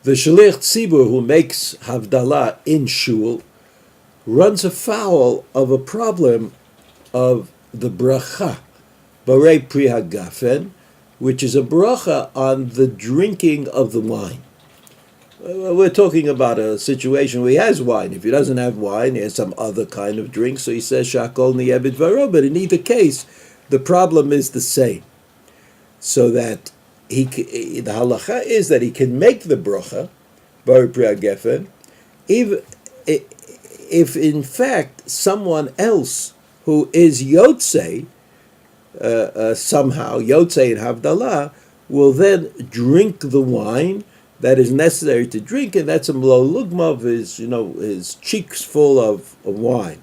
The Shaliach Tzibur who makes Havdala in Shul runs afoul of a problem of the bracha, Barei Pri Hagafen, which is a bracha on the drinking of the wine. We're talking about a situation where he has wine. If he doesn't have wine, he has some other kind of drink, so he says Shakol Niyeh B'dvaro, but in either case, the problem is the same. So that the halacha is that he can make the bracha, Barei Pri Hagafen, if in fact someone else who is Yotzei, somehow, Yotzei in Havdalah, will then drink the wine that is necessary to drink, and that's a mlo lugma of his cheeks full of wine.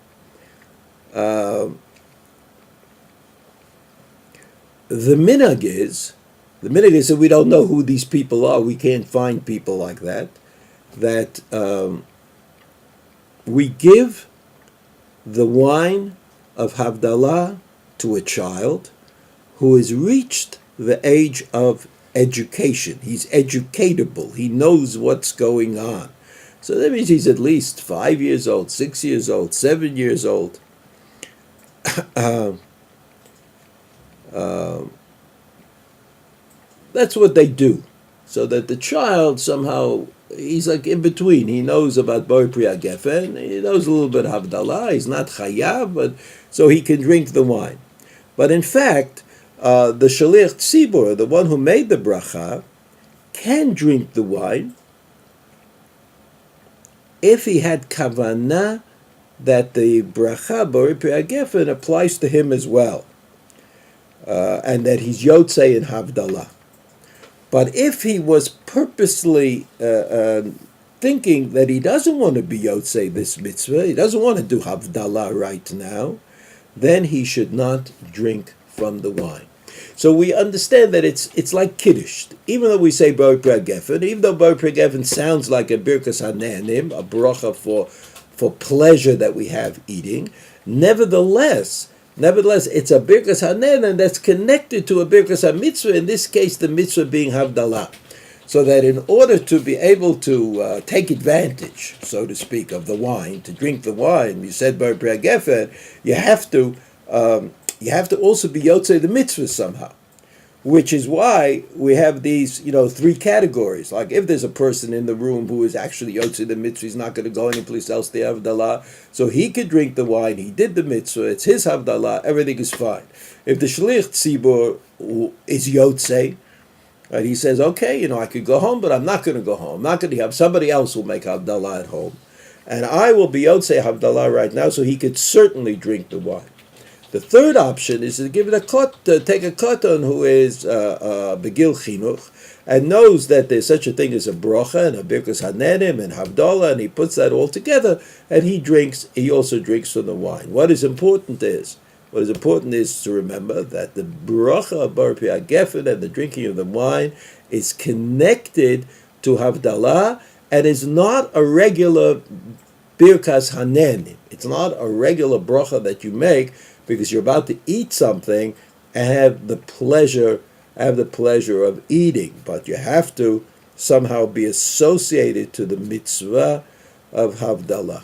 The minhag is that we don't know who these people are. We can't find people like that. That we give the wine of Havdalah to a child who has reached the age of education. He's educatable. He knows what's going on. So that means he's at least 5 years old, 6 years old, 7 years old. That's what they do. So that the child somehow, he's like in between. He knows about Barei Pri Hagafen, he knows a little bit of Havdalah, he's not chayav, but so he can drink the wine. But in fact, the Shaliach Tzibur, the one who made the bracha, can drink the wine if he had kavanah that the bracha Barei Pri Hagafen applies to him as well, and that he's Yotzei in Havdalah. But if he was purposely thinking that he doesn't want to be Yotzei this mitzvah, he doesn't want to do Havdalah right now, then he should not drink from the wine. So we understand that it's like Kiddush. Even though we say Barei Pri Hagafen, even though Barei Pri Hagafen sounds like a Birkas HaNe'anim, a bracha for pleasure that we have eating, nevertheless, it's a Birkas HaNe'anim that's connected to a Birkas HaMitzvah, in this case the mitzvah being Havdalah. So that in order to be able to take advantage, so to speak, of the wine, to drink the wine, you said Barei Pri Hagafen, you have to also be Yotzei the mitzvah somehow, which is why we have these, three categories. Like if there's a person in the room who is actually Yotzei the mitzvah, he's not going to go anyplace else to Havdalah, so he could drink the wine, he did the mitzvah, it's his Havdalah, everything is fine. If the Shaliach Tzibur is Yotzei, right, he says, okay, I could go home, but I'm not going to go home. I'm not going to have somebody else who will make Havdalah at home. And I will be Yotzei Havdalah right now, so he could certainly drink the wine. The third option is to give it take a katan who is begil chinuch and knows that there's such a thing as a bracha and a birkas hanenim and havdalah, and he puts that all together and he also drinks from the wine. What is important is to remember that the bracha of Barei Pri Hagafen and the drinking of the wine is connected to havdalah and is not a regular birkas hanenim. It's not a regular bracha that you make because you're about to eat something and have the pleasure of eating, but you have to somehow be associated to the mitzvah of Havdalah.